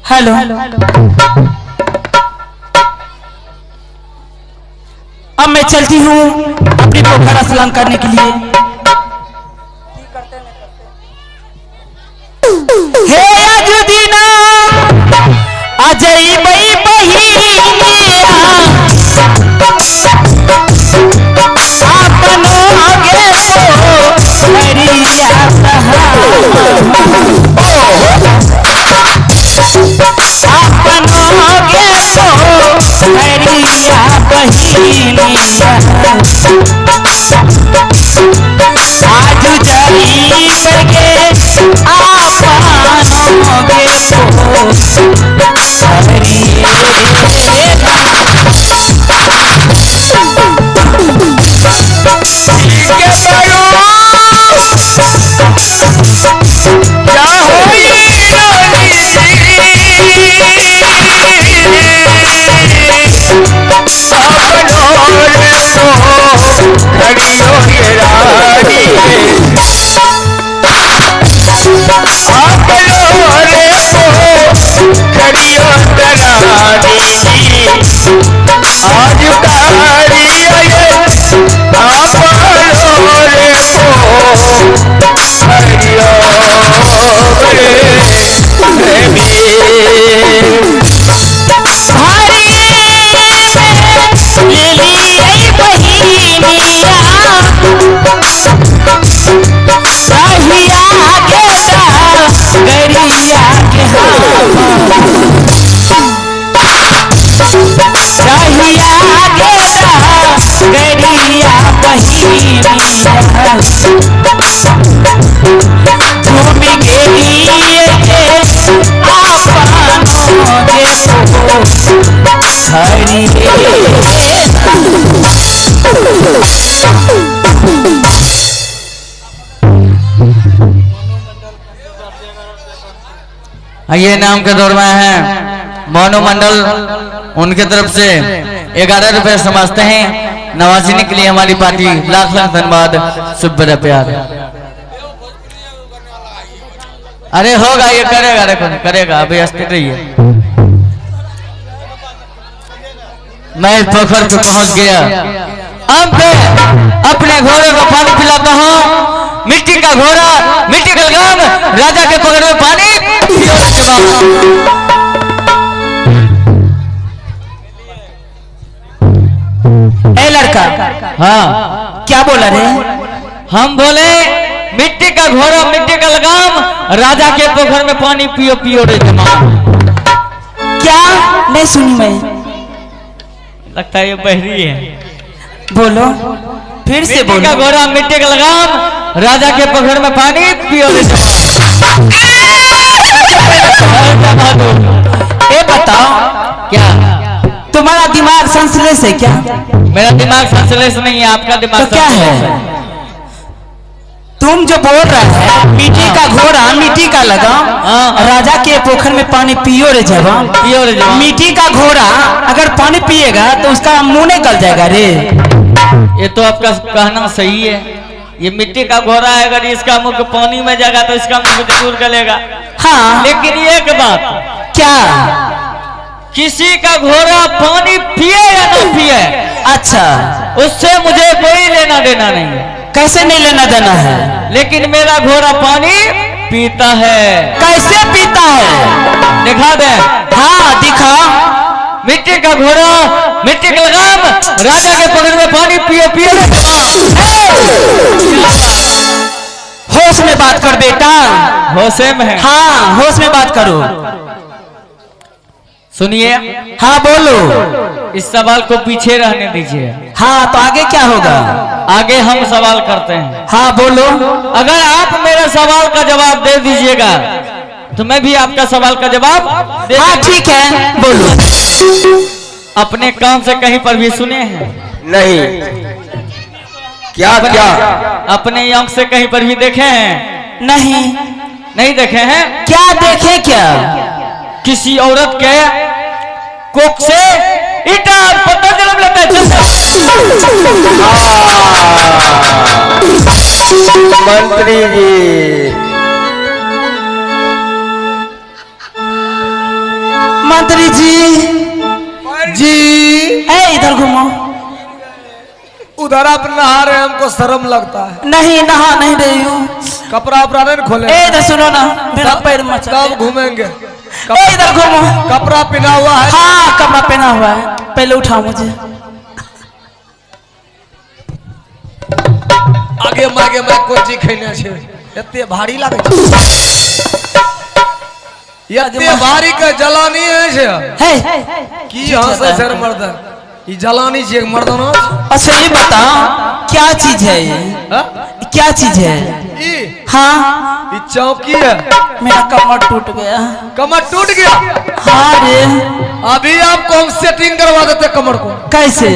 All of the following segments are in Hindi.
हेलो। अब मैं चलती हूँ अपनी पोखरा स्नान करने के लिए। हे अजुदीना अजय बई बहिनिया आपनो आगे तो हरिया आपनो आगे तो हरिया बहिनिया आज जरी बगे आपनो गे तो हरिया ये नाम के दौर में है मोनू मंडल, उनके तरफ से 11 रुपए समझते हैं नवाजने के लिए हमारी पार्टी लाख लाख धन्यवाद। शुभ प्यार। अरे होगा ये करेगा करेगा अभी अस्थिर रहिए। मैं पोखर पे पहुंच गया। अब मैं अपने घोड़े को पानी पिलाता हूँ। मिट्टी का घोड़ा मिट्टी का लगाम राजा के पकड़ में पानी ए लड़का। हाँ क्या बोला रे? हम बोले मिट्टी का घोड़ा मिट्टी का लगाम राजा के पोखर में पानी पियो पियो रे जमाम। क्या नहीं सुनी मैं? लगता है ये बहरी है। बोलो फिर से बोलो। मिट्टी का घोड़ा मिट्टी का लगाम राजा के पोखर में पानी पियो रे जमाम। ए बताओ क्या तुम्हारा दिमाग संश्लेष है क्या? मेरा दिमाग संश्लेष नहीं है, आपका दिमाग तो क्या है? तुम जो बोल रहे हैं मिट्टी का घोड़ा मिट्टी का लगाम राजा के पोखर में पानी पियो रे जवान पियो रे जवान। मिट्टी का घोड़ा अगर पानी पिएगा तो उसका मुंह निकल जाएगा रे। ये तो आपका कहना सही है। ये मिट्टी का घोड़ा है, अगर इसका मुंह पानी में जाएगा तो इसका मुंह जरूर गलेगा। हाँ लेकिन एक बात क्या? किसी का घोड़ा पानी पिए या ना पिए, अच्छा उससे मुझे कोई लेना देना नहीं है। कैसे नहीं लेना देना है? लेकिन मेरा घोड़ा पानी पीता है। कैसे पीता है? दिखा दे। हाँ दिखा। मिट्टी का घोड़ा मिट्टी का लगाम राजा के पकड़ में पानी पिए पिए। होश में बात कर बेटा। होश में है? हाँ होश में बात करो। सुनिए। हाँ बोलो। इस सवाल को पीछे रहने दीजिए। हाँ तो आगे क्या होगा? आगे हम सवाल करते हैं। हाँ बोलो। अगर आप मेरे सवाल का जवाब दे दीजिएगा तो मैं भी आपका सवाल का जवाब दे। हाँ ठीक है बोलो। अपने कान से कहीं पर भी सुने हैं? नहीं। क्या क्या? अपने आंख से कहीं पर भी देखे हैं? नहीं। नहीं देखे हैं? क्या देखे क्या? किसी औरत के कोख से ईटा पत्थर जन्म लेता है। मंत्री जी मंत्री जी जी ए इधर घूमो। उधर आप नहा रहे हैं, हमको शर्म लगता है। नहीं नहा नहीं रही हूँ। कपड़ा अपना नहीं खोले। ए इधर सुनो ना, मेरा पैर मचा। कब घूमेंगे? ए इधर घूमो। कपड़ा पहना हुआ है? हाँ कपड़ा पहना हुआ है, पहले उठाओ मुझे। आगे मागे मैं कोई चीज खेने छे, इतने भारी लागे छे। इतने भारी का जलानी है छे। है की यहाँ से सर मर्द ये जलानी छे मर्दना। अच्छा ये बताओ क्या चीज है ये? हाँ? क्या चीज है? हाँ ये चौकी है। मेरा कमर टूट गया। कमर टूट गया? हाँ रे। अभी आपको हम सेटिंग करवा देते कमर को। कैसे?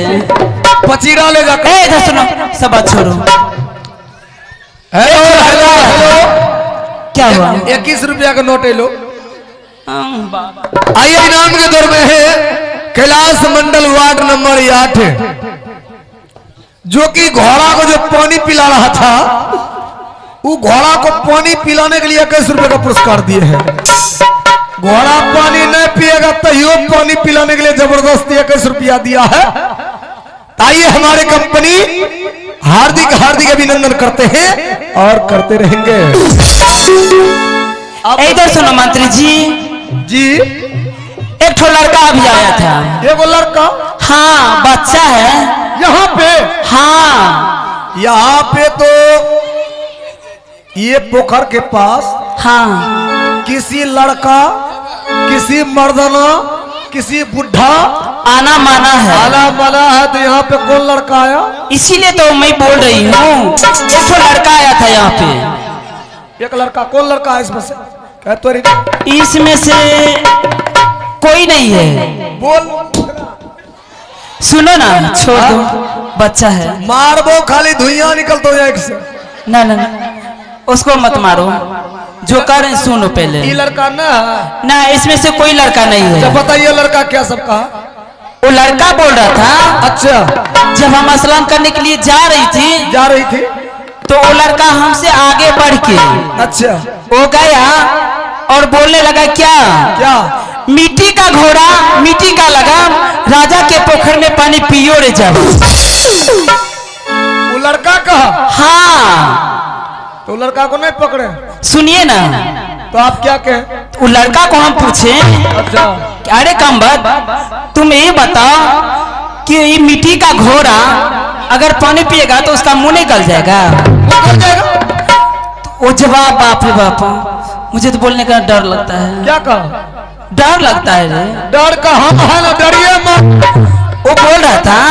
पचीरा ले जाकर। ए इधर सुनो, सब बात छोड़ो। हेलो हेलो हेलो, क्या हुआ? 21 रुपया का नोट है लो। बाबा आइए इनाम के दौर में है कैलाश मंडल वार्ड नंबर 8, जो कि घोड़ा को जो पानी पिला रहा था, वो घोड़ा को पानी पिलाने के लिए 21 रुपए का पुरस्कार दिए हैं। घोड़ा पानी नहीं पिएगा तो यो पानी पिलाने के लिए जबरदस्ती 21 रुपया दिया है। आइए हमारे कंपनी हार्दिक हार्दिक अभिनंदन करते हैं और करते रहेंगे। इधर सुनो मंत्री जी जी एक ठो लड़का अभी आया था। ये वो लड़का? हाँ बच्चा है यहाँ पे? हाँ यहाँ पे तो ये पोखर के पास हाँ किसी लड़का, किसी मर्दाना, किसी बुढ़ा आना माना है। आना माना है, तो यहाँ पे कौन लड़का आया? इसीलिए तो मैं बोल रही हूँ, एक ठो लड़का आया था यहाँ पे। एक लड़का? कौन लड़का है इसमें से? कह तो रही। इसमें से कोई नहीं है। बोल। सुनो ना, छोड़ दो, बच्चा है। मारबो खाली धुइयां निकलता हो एक से। ना ना ना उसको मत मारो, जो कर रहे हैं सुनो पहले। ये लड़का ना है? ना इसमें से कोई लड़का नहीं तो है। बताइए लड़का क्या सब कहा? वो लड़का बोल रहा था अच्छा, जब हम स्नान करने के लिए जा रही थी तो वो लड़का हमसे आगे बढ़ के अच्छा वो गया और बोलने लगा क्या क्या? मिट्टी का घोड़ा मिट्टी का लगाम, राजा के पोखर में पानी पियो रे जब। वो लड़का कहा? हाँ तो लड़का को नहीं पकड़े? सुनिए ना, तो आप क्या कहें? वो लड़का को हम पूछे अच्छा, अरे कमबख्त तुम ये बताओ कि ये मिट्टी का घोड़ा अगर पानी पिएगा तो उसका मुंह निकल जाएगा? वो कर जाएगा। वो जवाब बाप रे बाप, मुझे तो बोलने का डर लगता है। क्या कहा? डर लगता है रे। डर का हम है ना, डरिए मत। वो बोल रहा था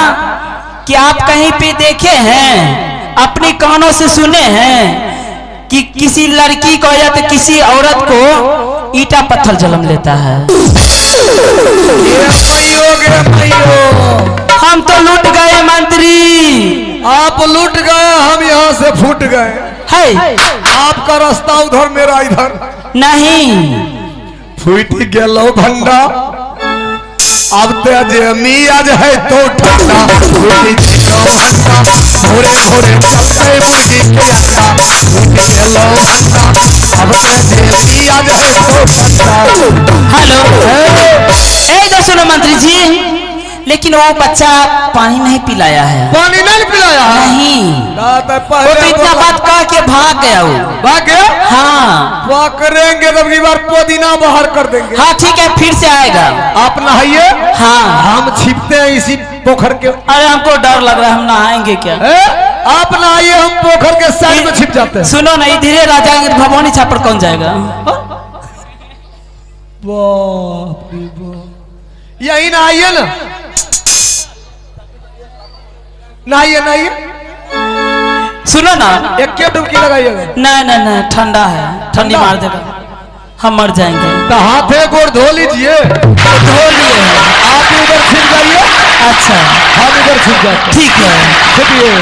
कि आप कहीं पे देखे हैं, अपने कानों से सुने हैं कि किसी लड़की को या तो किसी औरत को ईटा पत्थर जन्म लेता है। हम तो लूट गए मंत्री। आप लूट गए, हम यहाँ से फूट गए। है आपका रास्ता उधर, मेरा इधर। नहीं फूट गेलो भंडा, अब तेज मियाज है तो ठंडा। फूट गेलो भंडा, भोरे भोरे चलते मुर्गी के अंडा। फूट गेलो भंडा, अब तेज मियाज है तो ठंडा। हेलो इधर सुनो मंत्री जी, लेकिन वो बच्चा पानी नहीं पिलाया है। पानी नहीं पिलाया? नहीं, वो तो इतना बात कह के भाग गया। वो भाग गया? हाँ पकड़ेंगे तब की बार पुदीना बाहर कर देंगे। हाँ ठीक है, फिर से आएगा। आप नहाइए, हाँ हम छिपते हैं इसी पोखर के। अरे हमको डर लग रहा है, हम नहाएंगे क्या? आप नहाइए, हम पोखर के साइड में छिप जाते हैं। सुनो नहीं, धीरे राजा भवानी छापर कौन जाएगा? बाप रे बाप, यही नहाइए ना, नहाइए नहाइए। सुनो ना, एक के डुबकी लगाइएगा। नहीं नहीं नहीं, ठंडा है, ठंडी मार देगा, हम मर जाएंगे। तो हाथे गोड़ धो लीजिए। धो लिए हैं। आप इधर छिप जाइए, अच्छा हम इधर छिप जाते। ठीक है। छिपिए।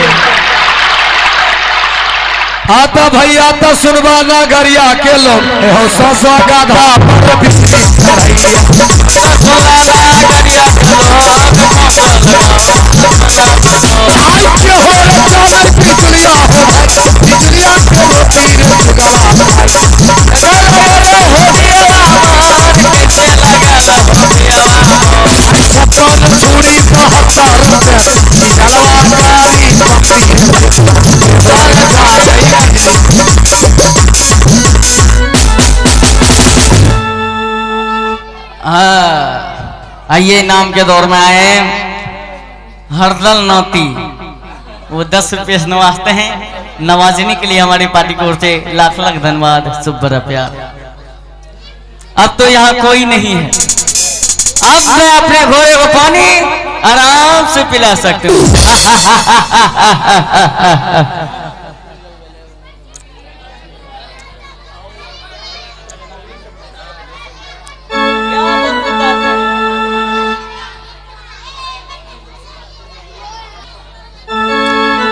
आता भाई आता, सुनवाना गरिया के लोग हो ससा गाधा पर बिजली धराइए। सुनवाना गरिया के लोग आज के हो चादर बिजलिया हो भाई, बिजलिया के लोग तीर जुगला भाई। अगर हो दिया हमार कैसे लगा हाँ, आइए नाम के दौर में आए हरदल नौती, वो 10 रुपये से नवाजते हैं। नवाजने के लिए हमारी पार्टी की ओर से लाख लाख धन्यवाद, शुभ बड़ा प्यार। अब तो यहाँ कोई नहीं है, अब मैं अपने घोड़े को पानी आराम से पिला सकती हूँ।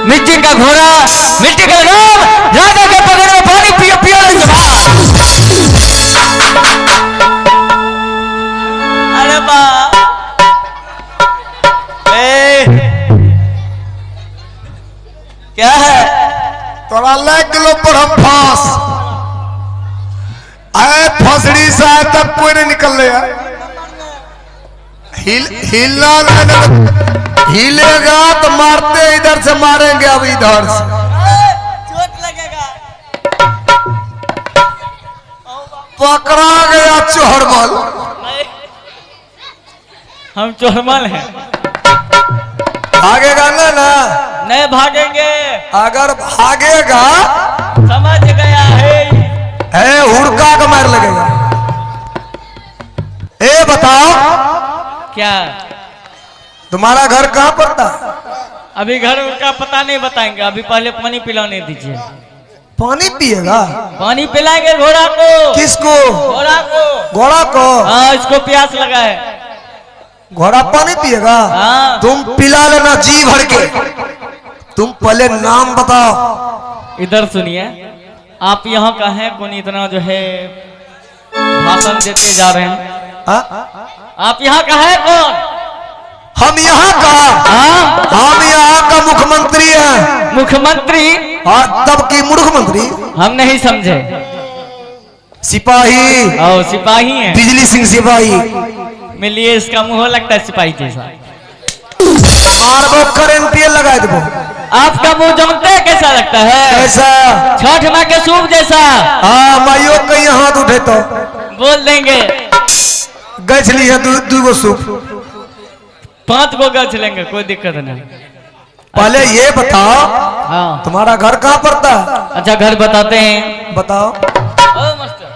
मिट्टी का घोड़ा, मिट्टी का नाम, राजा के पगड़ में पानी पियो पियो। अरे वाह, क्या है? तोरा लग गलो पर हम फांस आए, फसड़ी से आए तब कोई नहीं निकल रहा। हिलना नहीं, हिलेगा तो मारते इधर से मारेंगे, अब इधर से चोट लगेगा। पकड़ा गया चोरमल। हम चोरमल हैं, भागेगा ना? नहीं भागेंगे। अगर भागेगा समझ गया है हुड़का का मार लगेगा। ए बताओ, क्या? तुम्हारा घर कहाँ पड़ता है? अभी घर का पता नहीं बताएंगे, अभी पहले पानी पिलाने दीजिए। पानी पिएगा? पानी पिलाएंगे घोड़ा को। किसको? घोड़ा को। घोड़ा को? हाँ, इसको प्यास लगा है। घोड़ा पानी पिएगा? हाँ। तुम पिला लेना जी भर के। तुम पहले नाम बताओ। इधर सुनिए, आप यहाँ का हैं, कौन इतना जो है भाषण देते जा रहे हैं? आप यहाँ का है कौन? हम यहाँ का? हाँ, हम यहाँ का मुख्यमंत्री हैं। मुख्यमंत्री? हाँ, तब की मुख्यमंत्री? हम नहीं समझे। सिपाही। और सिपाही हैं? बिजली सिंह सिपाही। मिलिए, इसका मुंह लगता है सिपाही जैसा। मारबो, करंट लगा देबो। आपका मुंह जानते हैं कैसा लगता है? कैसा? छठ माँ के सूप जैसा। हाँ, माइयो कहीं हाथ उठे तो बोल देंगे। गछ लिया दू गो सूप, 5 गो गछ लेंगे, कोई दिक्कत नहीं। पहले ये बताओ, हाँ, तुम्हारा घर कहाँ पड़ता है? अच्छा घर बताते हैं। बताओ। ओ मास्टर,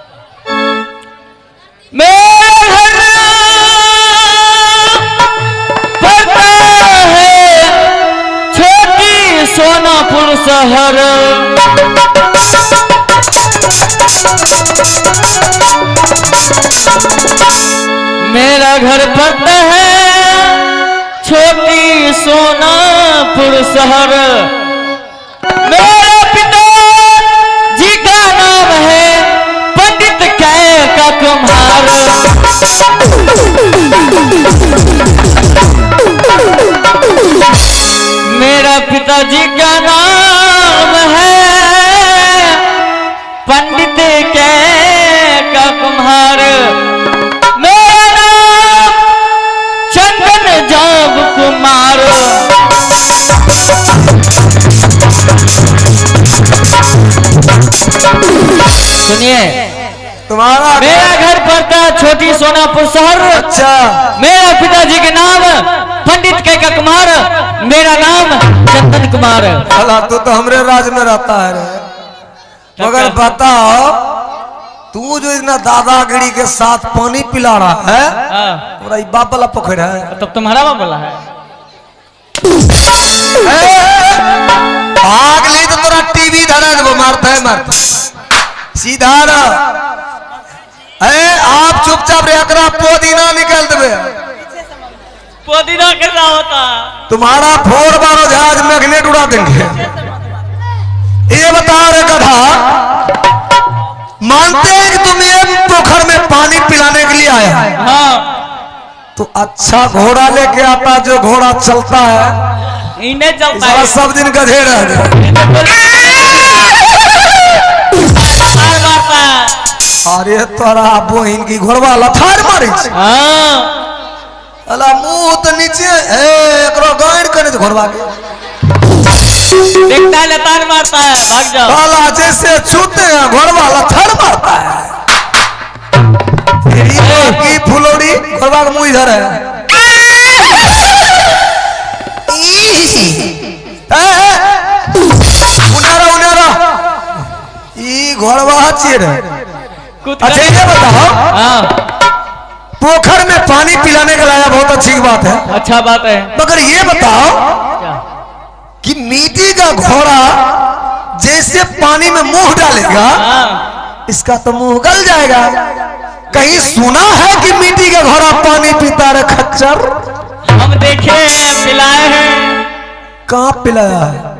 मेरा घर पड़ता है छोटी सोनापुर शहर। मेरा घर पड़ता है छोटी सोनापुर शहर। मेरे पिता जी का नाम है पंडित कै का कुम्हार। मेरा पिताजी का नाम है पंडित कै का कुम्हार। मेरा नाम चंदन जाब कुमार। सुनिए, तुम्हारा मेरा घर पड़ता है छोटी सोनापुर शहर। अच्छा। मेरा पिताजी के नाम पंडित कै का कुमार। मेरा नाम चंदन कुमार। अला तो हमरे राज में रहता है रे। मगर बताओ, तू जो इतना दादागिरी के साथ पानी पिला रहा है, पूरा बाप वाला पोखर है। तब तुम्हारा बाप बोला है। भाग ली तो तोरा टीवी धरा देबो, मारता है मारता सीधा ना। आप चुपचाप रे, अकरा पोदीना निकाल देबे। पुदीना कैसा होता? तुम्हारा 4 जहाज मैग्नेट उड़ा देंगे। ये बताओ रे गधा, मानते हैं कि तुम ये पोखर में पानी पिलाने के लिए आया है? हाँ, तो अच्छा घोड़ा लेके आता, जो घोड़ा चलता है। इन्हें चलता है। सब दिन गधे रह गए। अरे तोरा बहिन की घोड़वा लथार मारी। अला मुंह तो नीचे एकरो गाड़ करे तो घोड़वा के देखता है लतार मारता है, भाग जाओ। अला जैसे छूते हैं घोड़वा लथार मारता है। की फुलौड़ी घोड़वा का मुंह इधर है। उनारा ई घोड़वा चेर है। अच्छा ये बताओ, हाँ पोखर में पानी पिलाने का लाया बहुत अच्छी बात है, अच्छा बात है। मगर ये बताओ कि मिट्टी का घोड़ा जैसे पानी में मुंह डालेगा हाँ इसका तो मुंह गल जाएगा। कहीं सुना है कि मिट्टी का घोड़ा पानी पीता रे खच्चर? हम देखे हैं, पिलाए हैं, कहाँ पिलाया है?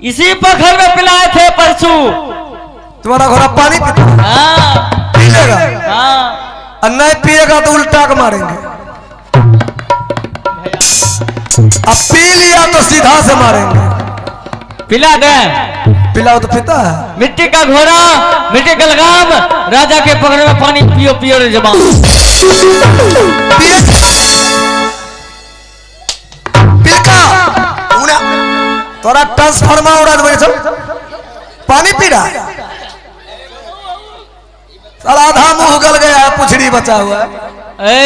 इसी पोखर में पिलाए थे परसों। तुम्हारा घोड़ा पानी पीता है? हाँ पी लेगा, हाँ और नहीं पिएगा तो उल्टा के मारेंगे। अब पी लिया तो सीधा से मारेंगे। पिला दे। पिलाओ तो पीता है। मिट्टी का घोड़ा, मिट्टी का लगाम, राजा के पकड़ में पानी पियो पियो रे जवान। पिए पिलका उना तोरा ट्रांसफार्मर उड़ा दे चल। पानी पी रहा है साला, आधा मुंह गल गया है, पुछड़ी बचा हुआ है। ए,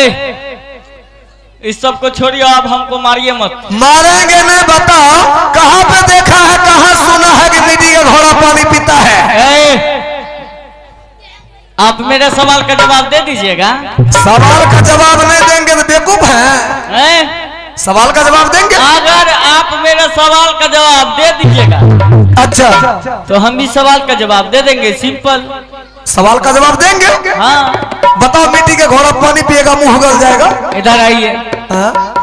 इस सब को छोड़िए, आप हमको मारिए मत। मारेंगे नहीं, बताओ कहाँ पे देखा है, कहाँ सुना है कि मिट्टी का घोड़ा पानी पीता है? ए, आप मेरे सवाल का जवाब दे दीजिएगा। सवाल का जवाब नहीं देंगे तो बेवकूफ है। ए, सवाल का जवाब देंगे। अगर आप मेरे सवाल का जवाब दे दीजिएगा अच्छा तो हम भी सवाल का जवाब दे देंगे, सिंपल। सवाल का जवाब देंगे। हाँ बताओ, मिट्टी का घोड़ा पानी पिएगा मुंह गल जाएगा? इधर आइए। हाँ?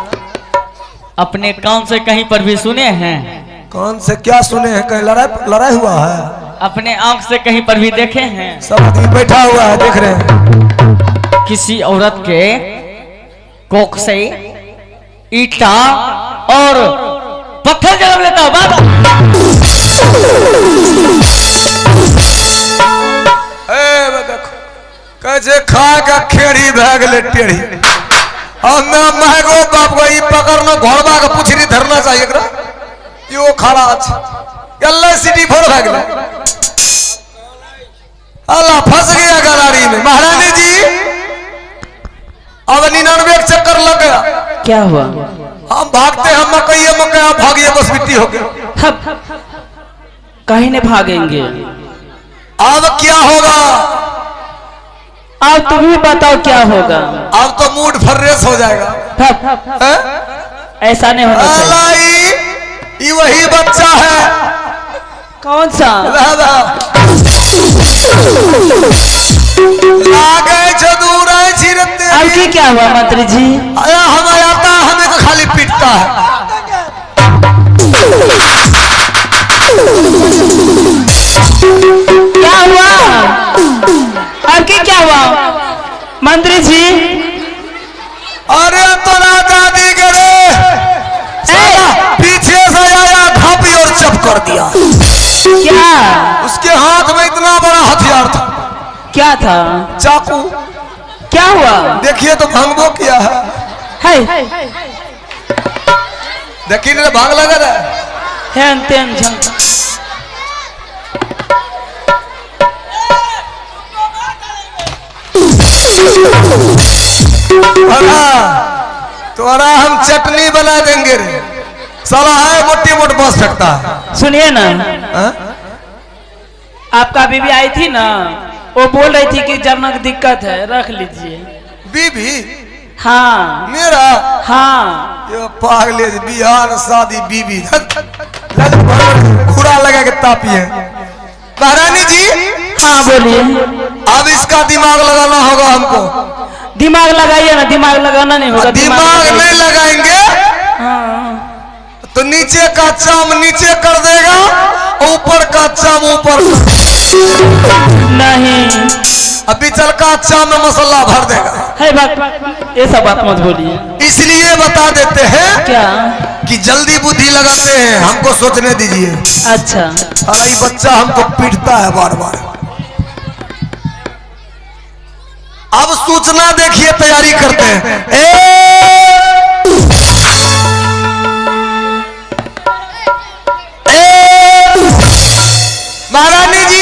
अपने कान से कहीं पर भी सुने हैं? कौन से क्या सुने हैं? कहीं लड़ाई हुआ है? अपने आंख से कहीं पर भी देखे हैं? सब आदमी बैठा हुआ है, देख रहे हैं। किसी औरत के कोख से ईटा और पत्थर जन्म लेता है बाबा। देखो कैसे खा का खेड़ी भाग ले टेढ़ी। और मैं महगो बाप को ई पकड़ना घोड़वा का पुछरी धरना चाहिए एकरा। यो खड़ा আছে गल्ला सिटी फोर भाग ले। अल्लाह फंस गया गरारी में। महारानी जी अब 99 चक्कर लग गया। क्या हुआ? हम भागते, हम मकई आप भागिए, बस मिट्टी हो गया। कहीं नहीं भागेंगे। अब क्या होगा? अब तुम ही बताओ क्या होगा। अब तो मूड फ्रेश हो जाएगा। हैं? ऐसा नहीं होना चाहिए। अल्लाह ये वही बच्चा है। कौन सा? अब की क्या हुआ मंत्री जी? आया हम आता, हमें तो खाली पीटता है। क्या हुआ? अब की क्या हुआ मंत्री जी? अरे तोरा दादी करे पीछे से आया, घापी और चप कर दिया। क्या? उसके हाथ में इतना बड़ा हथियार था। क्या था? चाकू। क्या हुआ? देखिए तो भंगबो किया है। देखिए ना, भाग लगा रहा है। तुम्हारा हम चटनी बना देंगे रे। साला है मोटी मोट बस सकता है। सुनिए ना, हा? आपका बीबी आई थी ना, वो बोल रही थी कि जनक दिक्कत है, रख लीजिए। बीबी? हाँ। मेरा? हाँ। ये पागल बिहार शादी बीबी खुरा लगा के तापी है। महारानी जी। हाँ बोलिए। अब इसका दिमाग लगाना होगा हमको। दिमाग लगाइए ना। दिमाग लगाना नहीं होगा। दिमाग नहीं लगाएंगे हाँ। तो नीचे का चाम नीचे कर देगा, ऊपर का चाम ऊपर नहीं। अभी चल का चाम में मसाला भर देगा। है बात, ये सब बात मत बोलिए। इसलिए बता देते हैं क्या कि जल्दी बुद्धि लगाते हैं, हमको सोचने दीजिए। अच्छा। अरे बच्चा हमको पीटता है बार बार। अब सूचना देखिए, तैयारी करते हैं। महारानी जी